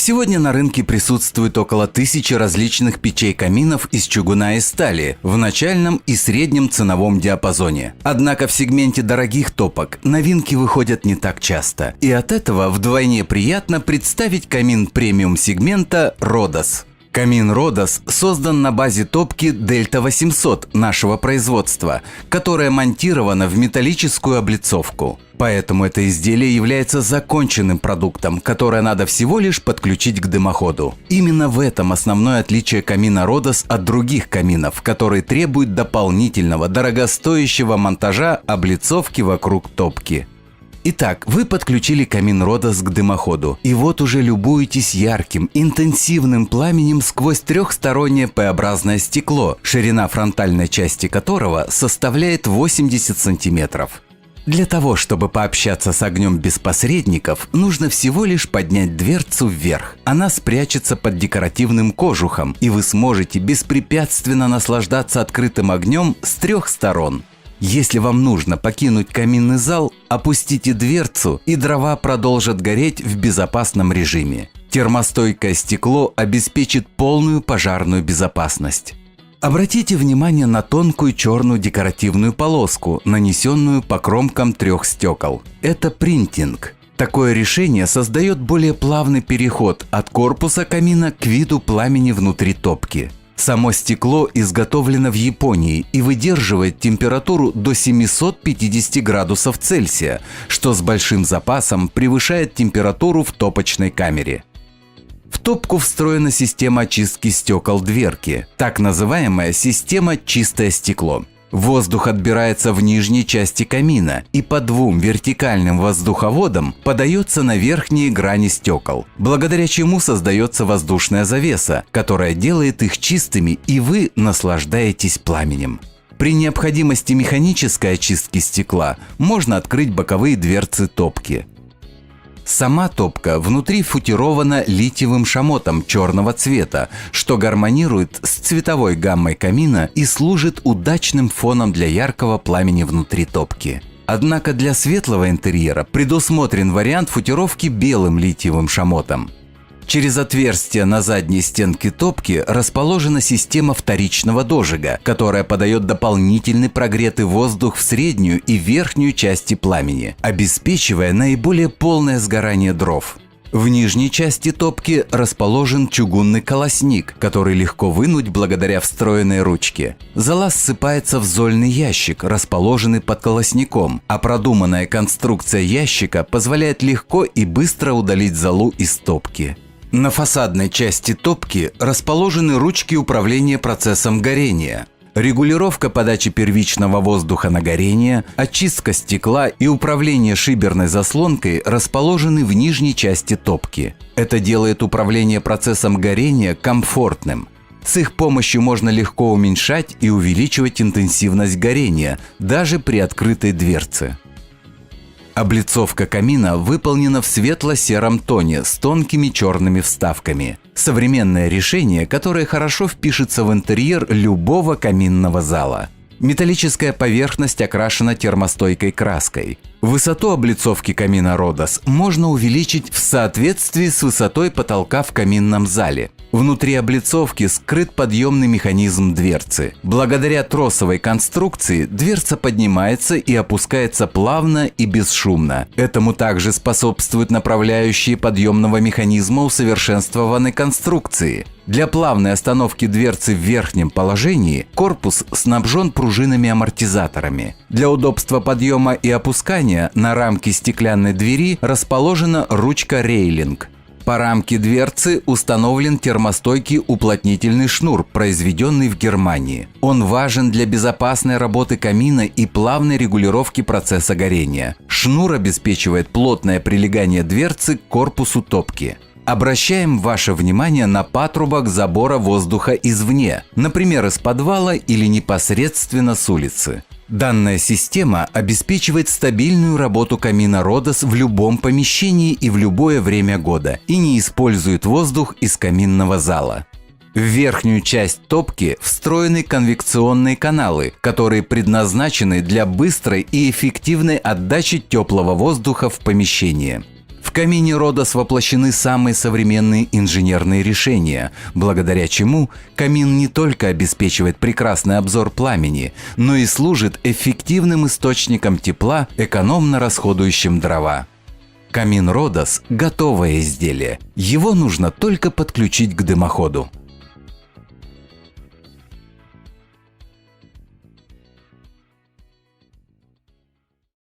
Сегодня на рынке присутствует около 1000 различных печей-каминов из чугуна и стали в начальном и среднем ценовом диапазоне. Однако в сегменте дорогих топок новинки выходят не так часто. И от этого вдвойне приятно представить камин премиум-сегмента Rhodos. Камин Rhodos создан на базе топки Delta 800 нашего производства, которая монтирована в металлическую облицовку. Поэтому это изделие является законченным продуктом, которое надо всего лишь подключить к дымоходу. Именно в этом основное отличие камина Rhodos от других каминов, которые требуют дополнительного дорогостоящего монтажа облицовки вокруг топки. Итак, вы подключили камин Rhodos к дымоходу, и вот уже любуетесь ярким, интенсивным пламенем сквозь трехстороннее П-образное стекло, ширина фронтальной части которого составляет 80 сантиметров. Для того, чтобы пообщаться с огнем без посредников, нужно всего лишь поднять дверцу вверх. Она спрячется под декоративным кожухом, и вы сможете беспрепятственно наслаждаться открытым огнем с трех сторон. Если вам нужно покинуть каминный зал, опустите дверцу, и дрова продолжат гореть в безопасном режиме. Термостойкое стекло обеспечит полную пожарную безопасность. Обратите внимание на тонкую черную декоративную полоску, нанесенную по кромкам трех стекол. Это принтинг. Такое решение создает более плавный переход от корпуса камина к виду пламени внутри топки. Само стекло изготовлено в Японии и выдерживает температуру до 750 градусов Цельсия, что с большим запасом превышает температуру в топочной камере. В топку встроена система очистки стекол дверки, так называемая система «чистое стекло». Воздух отбирается в нижней части камина и по двум вертикальным воздуховодам подается на верхние грани стекол, благодаря чему создается воздушная завеса, которая делает их чистыми, и вы наслаждаетесь пламенем. При необходимости механической очистки стекла можно открыть боковые дверцы топки. Сама топка внутри футирована литиевым шамотом черного цвета, что гармонирует с цветовой гаммой камина и служит удачным фоном для яркого пламени внутри топки. Однако для светлого интерьера предусмотрен вариант футировки белым литиевым шамотом. Через отверстие на задней стенке топки расположена система вторичного дожига, которая подает дополнительный прогретый воздух в среднюю и верхнюю части пламени, обеспечивая наиболее полное сгорание дров. В нижней части топки расположен чугунный колосник, который легко вынуть благодаря встроенной ручке. Зола ссыпается в зольный ящик, расположенный под колосником, а продуманная конструкция ящика позволяет легко и быстро удалить золу из топки. На фасадной части топки расположены ручки управления процессом горения. Регулировка подачи первичного воздуха на горение, очистка стекла и управление шиберной заслонкой расположены в нижней части топки. Это делает управление процессом горения комфортным. С их помощью можно легко уменьшать и увеличивать интенсивность горения, даже при открытой дверце. Облицовка камина выполнена в светло-сером тоне с тонкими черными вставками. Современное решение, которое хорошо впишется в интерьер любого каминного зала. Металлическая поверхность окрашена термостойкой краской. Высоту облицовки камина Rhodos можно увеличить в соответствии с высотой потолка в каминном зале. Внутри облицовки скрыт подъемный механизм дверцы. Благодаря тросовой конструкции дверца поднимается и опускается плавно и бесшумно. Этому также способствуют направляющие подъемного механизма усовершенствованной конструкции. Для плавной остановки дверцы в верхнем положении корпус снабжен пружинами-амортизаторами. Для удобства подъема и опускания на рамке стеклянной двери расположена ручка рейлинг. По рамке дверцы установлен термостойкий уплотнительный шнур, произведенный в Германии. Он важен для безопасной работы камина и плавной регулировки процесса горения. Шнур обеспечивает плотное прилегание дверцы к корпусу топки. Обращаем ваше внимание на патрубок забора воздуха извне, например, из подвала или непосредственно с улицы. Данная система обеспечивает стабильную работу камина Rhodos в любом помещении и в любое время года и не использует воздух из каминного зала. В верхнюю часть топки встроены конвекционные каналы, которые предназначены для быстрой и эффективной отдачи теплого воздуха в помещение. В камине Родос воплощены самые современные инженерные решения, благодаря чему камин не только обеспечивает прекрасный обзор пламени, но и служит эффективным источником тепла, экономно расходующим дрова. Камин Родос – готовое изделие, его нужно только подключить к дымоходу.